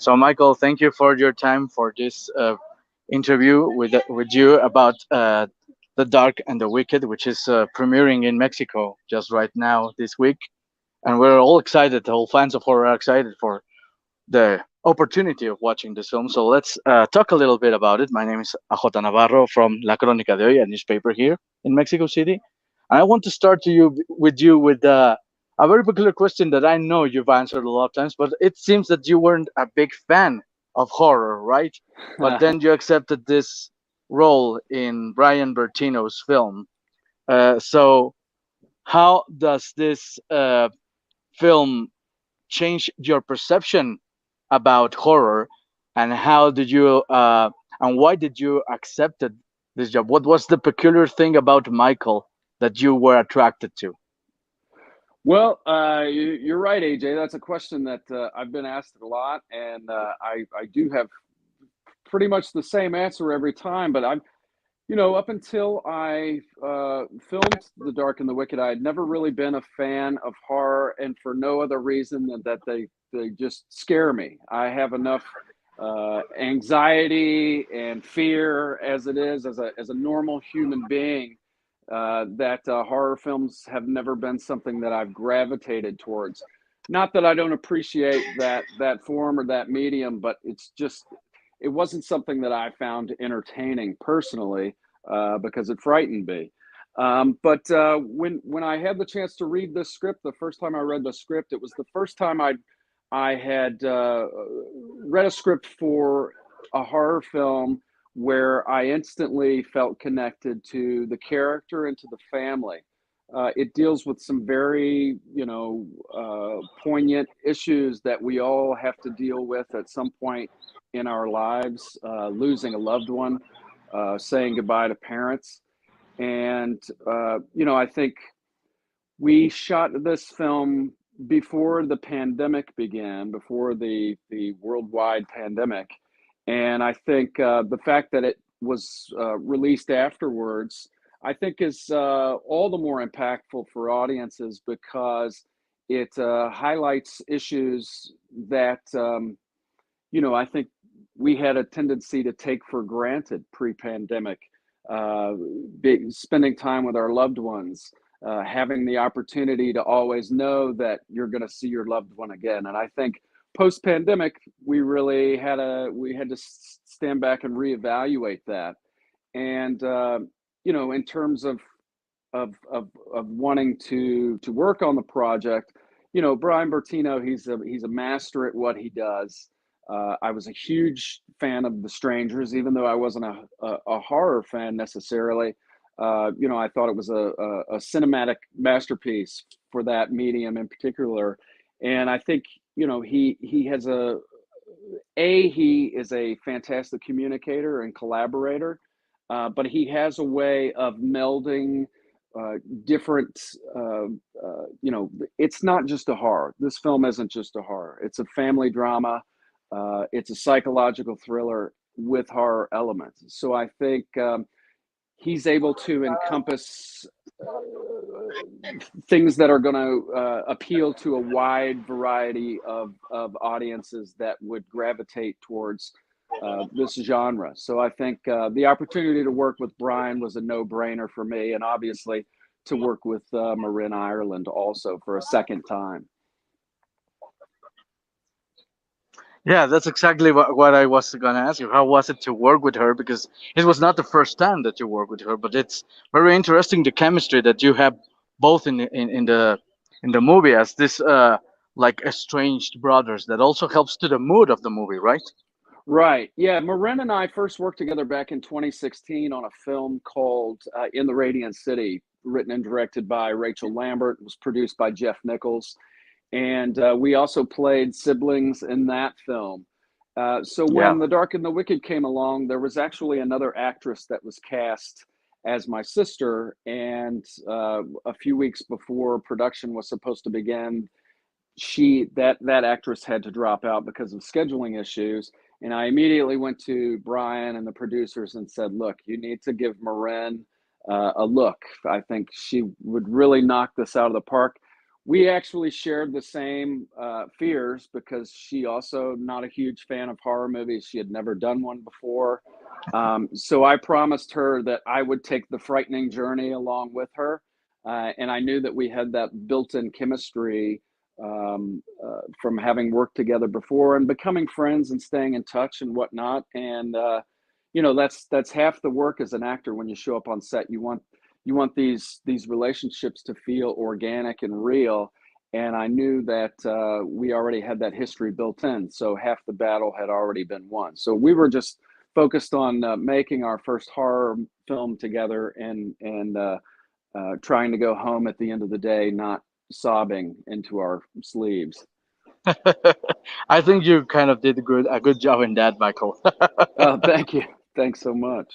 So, Michael, thank you for your time for this interview with you about The Dark and the Wicked, which is premiering in Mexico just right now this week. And we're all excited, all fans of horror are excited for the opportunity of watching this film. So let's talk a little bit about it. My name is AJ Navarro from La Crónica de Hoy, a newspaper here in Mexico City. And I want to start with a very peculiar question that I know you've answered a lot of times, but it seems that you weren't a big fan of horror, right? But then you accepted this role in Brian Bertino's film. So how does this film change your perception about horror, and how did you and why did you accepted this job? What was the peculiar thing about Michael that you were attracted to? Well, you're right, AJ. That's a question that I've been asked a lot, and I do have pretty much the same answer every time. But up until I filmed The Dark and the Wicked, I had never really been a fan of horror, and for no other reason than that they just scare me. I have enough anxiety and fear as it is as a normal human being that horror films have never been something that I've gravitated towards. Not that I don't appreciate that form or that medium, but it wasn't something that I found entertaining personally because it frightened me. But when I had the chance to read this script, the first time I read the script, it was the first time I had read a script for a horror film where I instantly felt connected to the character and to the family. It deals with some very, poignant issues that we all have to deal with at some point in our lives, losing a loved one, saying goodbye to parents. And, I think we shot this film before the pandemic began, before the worldwide pandemic. And I think the fact that it was released afterwards, I think is all the more impactful for audiences because it highlights issues that, I think we had a tendency to take for granted pre-pandemic, uh, spending time with our loved ones, having the opportunity to always know that you're going to see your loved one again. And I think post-pandemic, we had to stand back and reevaluate that. And in terms of wanting to work on the project, Brian Bertino, he's a master at what he does. I was a huge fan of The Strangers, even though I wasn't a horror fan necessarily. I thought it was a cinematic masterpiece for that medium in particular. And I think, he has he is a fantastic communicator and collaborator, but he has a way of melding different, it's not just a horror. This film isn't just a horror. It's a family drama. It's a psychological thriller with horror elements. So I think he's able to encompass things that are going to appeal to a wide variety of audiences that would gravitate towards this genre. So I think the opportunity to work with Brian was a no-brainer for me, and obviously to work with Marin Ireland also for a second time. Yeah, that's exactly what I was going to ask you. How was it to work with her? Because it was not the first time that you work with her, but it's very interesting the chemistry that you have both in the movie as this like estranged brothers. That also helps to the mood of the movie, right? Right. Yeah. Marin and I first worked together back in 2016 on a film called In the Radiant City, written and directed by Rachel Lambert. It was produced by Jeff Nichols. And we also played siblings in that film. So Yeah. when The Dark and the Wicked came along, there was actually another actress that was cast as my sister. And a few weeks before production was supposed to begin, that actress had to drop out because of scheduling issues. And I immediately went to Brian and the producers and said, look, you need to give Marin a look. I think she would really knock this out of the park. we actually shared the same fears, because she also not a huge fan of horror movies. She had never done one before. So I promised her that I would take the frightening journey along with her. And I knew that we had that built-in chemistry from having worked together before and becoming friends and staying in touch and whatnot. And that's half the work as an actor. When you show up on set, you want these relationships to feel organic and real. And I knew that we already had that history built in, so half the battle had already been won. So we were just focused on making our first horror film together, and trying to go home at the end of the day, not sobbing into our sleeves. I think you kind of did a good job in that, Michael. Thank you. Thanks so much.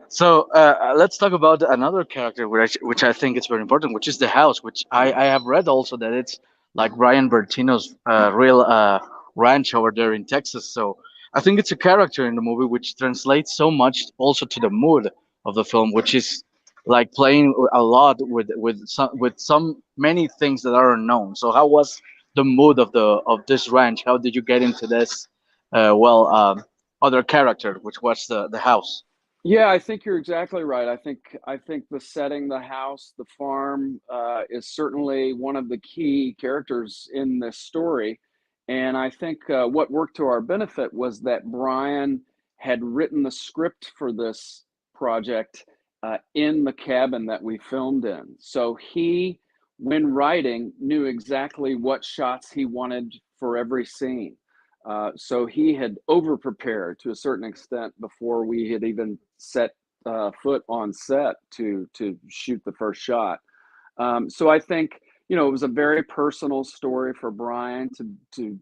So let's talk about another character, which I think is very important, which is the house, which I have read also that it's like Brian Bertino's real ranch over there in Texas. So I think it's a character in the movie which translates so much also to the mood of the film, which is like playing a lot with some many things that are unknown. So how was the mood of this ranch? How did you get into this other character, which was the house? Yeah, I think you're exactly right. I think the setting, the house, the farm, is certainly one of the key characters in this story. And I think what worked to our benefit was that Brian had written the script for this project in the cabin that we filmed in. So he, when writing, knew exactly what shots he wanted for every scene. So he had over prepared to a certain extent before we had even set foot on set to shoot the first shot. So I think it was a very personal story for Brian to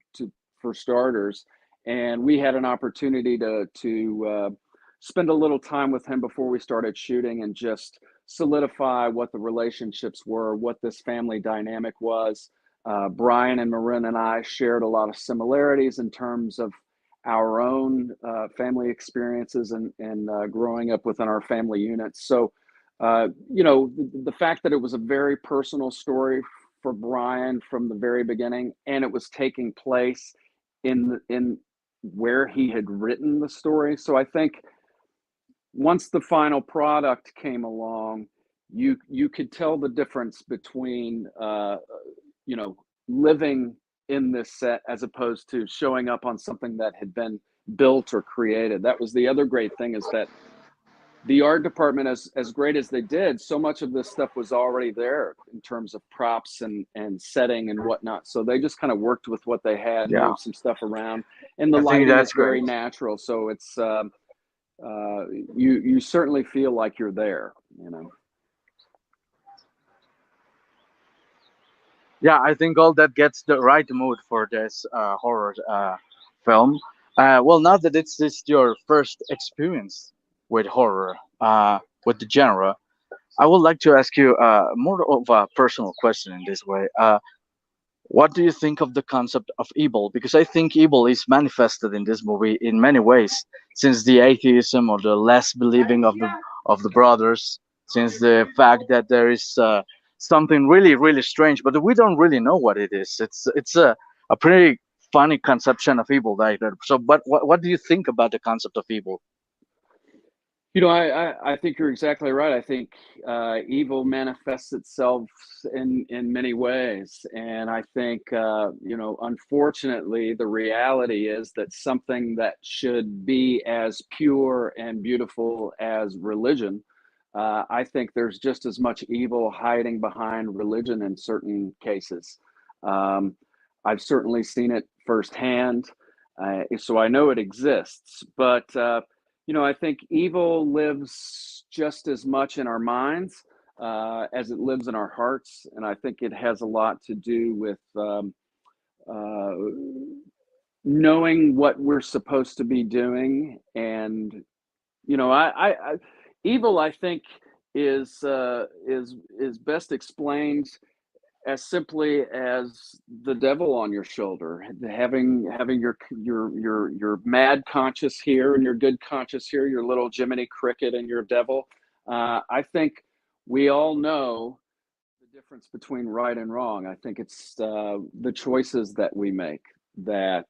for starters, and we had an opportunity to spend a little time with him before we started shooting and just solidify what the relationships were, what this family dynamic was. Brian and Marin and I shared a lot of similarities in terms of our own family experiences and growing up within our family units. So, the fact that it was a very personal story for Brian from the very beginning, and it was taking place in where he had written the story. So I think once the final product came along, you could tell the difference between you know living in this set as opposed to showing up on something that had been built or created. That was the other great thing, is that the art department, as great as they did, so much of this stuff was already there in terms of props and setting and whatnot. So they just kind of worked with what they had, Yeah, moved some stuff around, and the I think lighting is that's great. very natural. So it's you certainly feel like you're there. Yeah, I think all that gets the right mood for this horror film. Well, now that it's this your first experience with horror, with the genre, I would like to ask you more of a personal question in this way. What do you think of the concept of evil? Because I think evil is manifested in this movie in many ways, since the atheism or the less believing of the brothers, since the fact that there is something really really strange, but we don't really know what it is. It's a pretty funny conception of evil, right? So, but what do you think about the concept of evil? I think you're exactly right. I think evil manifests itself in many ways, and I think unfortunately, the reality is that something that should be as pure and beautiful as religion, I think there's just as much evil hiding behind religion in certain cases. Um, I've certainly seen it firsthand, so I know it exists, but. I think evil lives just as much in our minds as it lives in our hearts, and I think it has a lot to do with uh, knowing what we're supposed to be doing. And evil, I think, is best explained as simply as the devil on your shoulder, having your mad conscious here and your good conscious here, your little Jiminy Cricket and your devil. I think we all know difference between right and wrong. I think it's the choices that we make that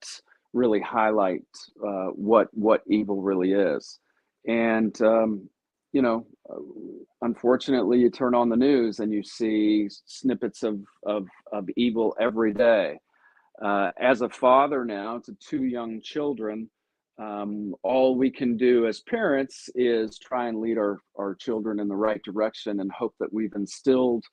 really highlight what evil really is. And you know, unfortunately, you turn on the news and you see snippets of evil every day. As a father now to two young children, all we can do as parents is try and lead our children in the right direction and hope that we've instilled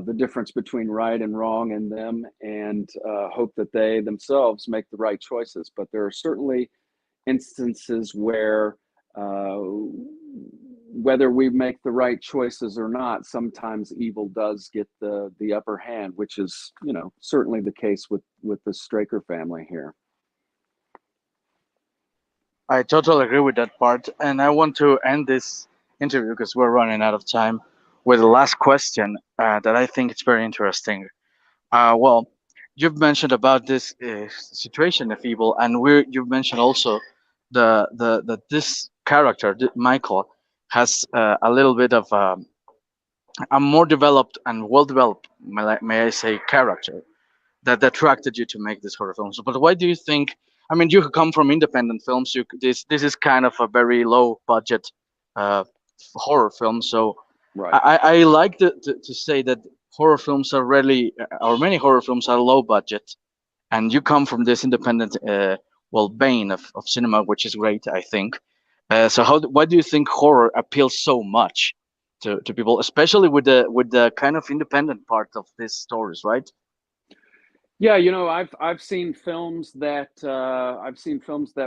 the difference between right and wrong in them, and hope that they themselves make the right choices. But there are certainly instances where whether we make the right choices or not, sometimes evil does get the upper hand, which is, you know, certainly the case with the Straker family here. I totally agree with that part, and I want to end this interview because we're running out of time with the last question that I think it's very interesting. Well, you've mentioned about this situation of evil, and you've mentioned also the this character, Michael, has a little bit of a more developed and well developed, may I say, character that attracted you to make these horror films. But why do you think? I mean, you come from independent films. This is kind of a very low budget uh, horror film. So Right. I like to say that horror films are really, or many horror films are low budget, and you come from this independent, well, vein of cinema, which is great, I think. So why do you think horror appeals so much to people, especially with the kind of independent part of these stories, right? Yeah, you know, I've seen films that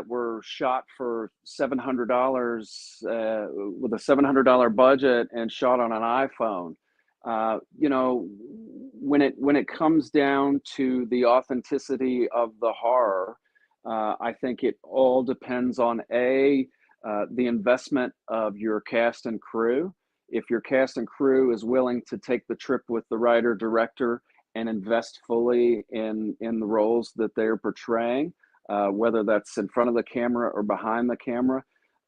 were shot for $700 with a $700 budget and shot on an iPhone. You know, when it comes down to the authenticity of the horror, I think it all depends on the investment of your cast and crew. If your cast and crew is willing to take the trip with the writer director and invest fully in the roles that they're portraying, whether that's in front of the camera or behind the camera,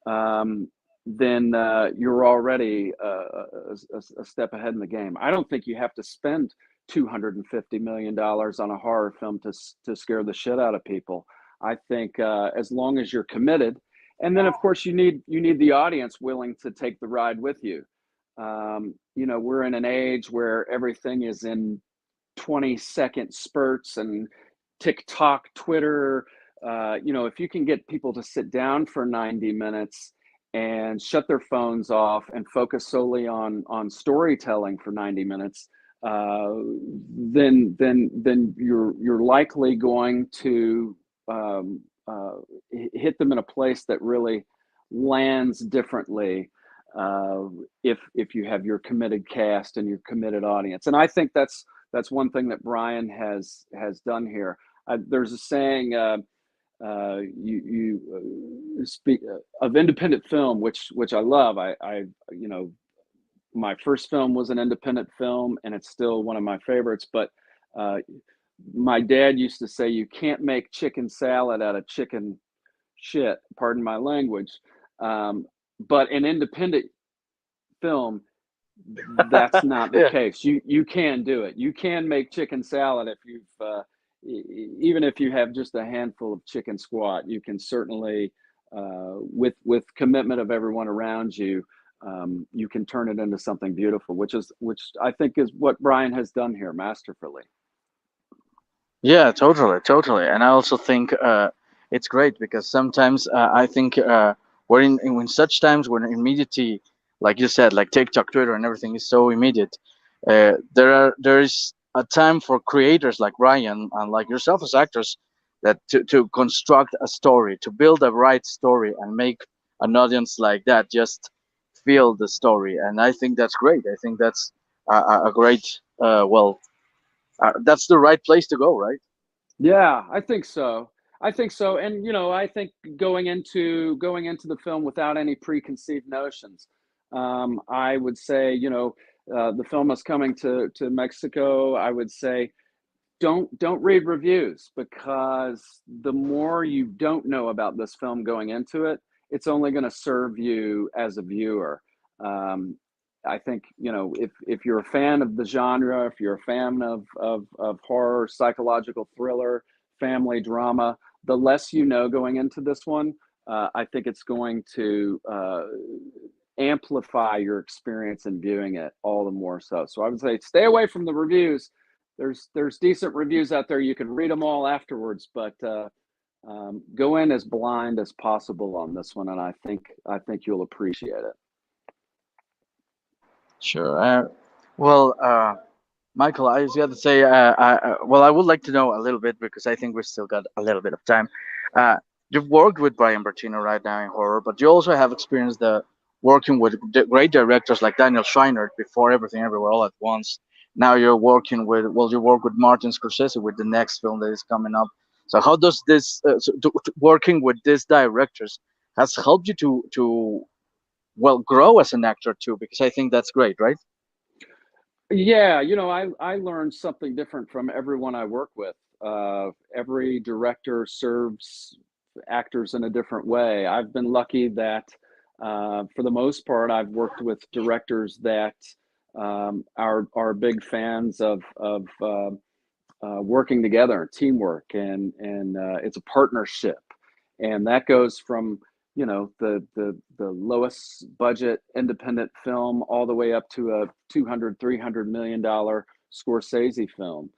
um, then you're already a step ahead in the game. I don't think you have to spend $250 million on a horror film to scare the shit out of people. I think as long as you're committed, and then of course you need the audience willing to take the ride with you. You know, we're in an age where everything is in 20-second spurts and TikTok, Twitter. You know, if you can get people to sit down for 90 minutes and shut their phones off and focus solely on storytelling for 90 minutes, then you're likely going to hit them in a place that really lands differently if you have your committed cast and your committed audience. And I think that's one thing that Brian has done here. There's a saying, you speak of independent film, which I love. You know, my first film was an independent film, and it's still one of my favorites. But uh, my dad used to say, "You can't make chicken salad out of chicken shit." Pardon my language. But an independent film, that's not the Yeah. case. You can do it. You can make chicken salad if you've even if you have just a handful of chicken squat. You can certainly with commitment of everyone around you, you can turn it into something beautiful, which I think is what Brian has done here masterfully. Yeah, totally, totally. And I also think it's great because sometimes I think we're in such times when immediately, like you said, like TikTok, Twitter, and everything is so immediate. There is a time for creators like Ryan and like yourself as actors that to construct a story, to build a right story, and make an audience like that just feel the story. And I think that's great. I think that's a great well, that's the right place to go, right? Yeah, I think so. I think so. And you know, I think going into the film without any preconceived notions, I would say, you know, the film is coming to Mexico. I would say don't read reviews, because the more you don't know about this film going into it, it's only going to serve you as a viewer. Um, I think, you know, if you're a fan of the genre, if you're a fan of horror, psychological thriller, family drama, the less you know going into this one, I think it's going to amplify your experience in viewing it all the more so. So I would say stay away from the reviews. There's decent reviews out there. You can read them all afterwards, but go in as blind as possible on this one, and I think you'll appreciate it. Sure. Well, Michael, I just got to say, well, I would like to know a little bit because I think we still got a little bit of time. Uh, you've worked with Brian Bertino right now in horror, but you also have experienced the working with great directors like Daniel Scheinert before Everything Everywhere All at Once. Now you're working with, well, you work with Martin Scorsese with the next film that is coming up. So how does this working with these directors has helped you to well grow as an actor too? Because I think that's great, right? Yeah, you know, I learned something different from everyone I work with. Every director serves actors in a different way. I've been lucky that, for the most part, I've worked with directors that are big fans of working together, teamwork, and it's a partnership, and that goes from, you know, the lowest budget independent film all the way up to a 200 300 million dollar Scorsese film.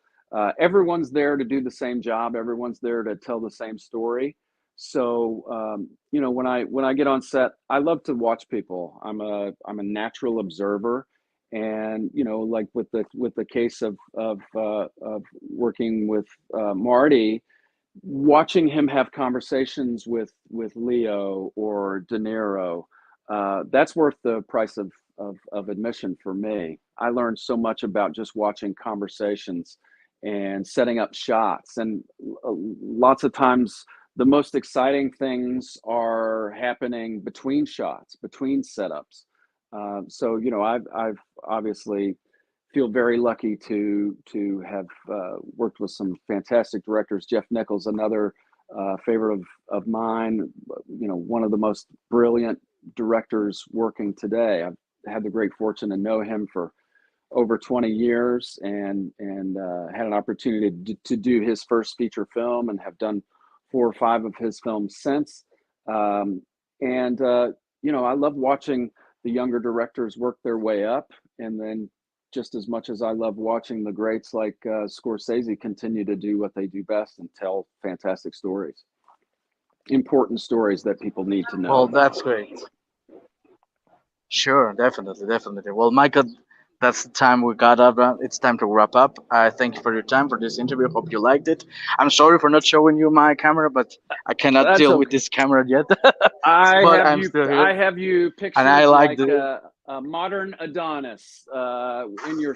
Everyone's there to do the same job. Everyone's there to tell the same story. So you know, when I get on set, I love to watch people. I'm a natural observer, and you know, like with the case of working with Marty, watching him have conversations with Leo or De Niro, that's worth the price of admission for me. I learned so much about just watching conversations and setting up shots, and lots of times the most exciting things are happening between shots, between setups. So you know, I've obviously feel very lucky to have worked with some fantastic directors. Jeff Nichols, another favorite of mine. You know, one of the most brilliant directors working today. I've had the great fortune to know him for over 20 years, and had an opportunity to do his first feature film, and have done 4 or 5 of his films since. Um, and you know, I love watching the younger directors work their way up, and then just as much as I love watching the greats like Scorsese continue to do what they do best and tell fantastic stories, important stories that people need to know Well, about. that's great. Sure, definitely, definitely. Well, Michael, that's the time we got up. It's time to wrap up. I thank you for your time for this interview. Hope you liked it. I'm sorry for not showing you my camera, but I cannot That's deal with okay. this camera yet. But I'm still here, I have you and I pictured like like the a modern Adonis in your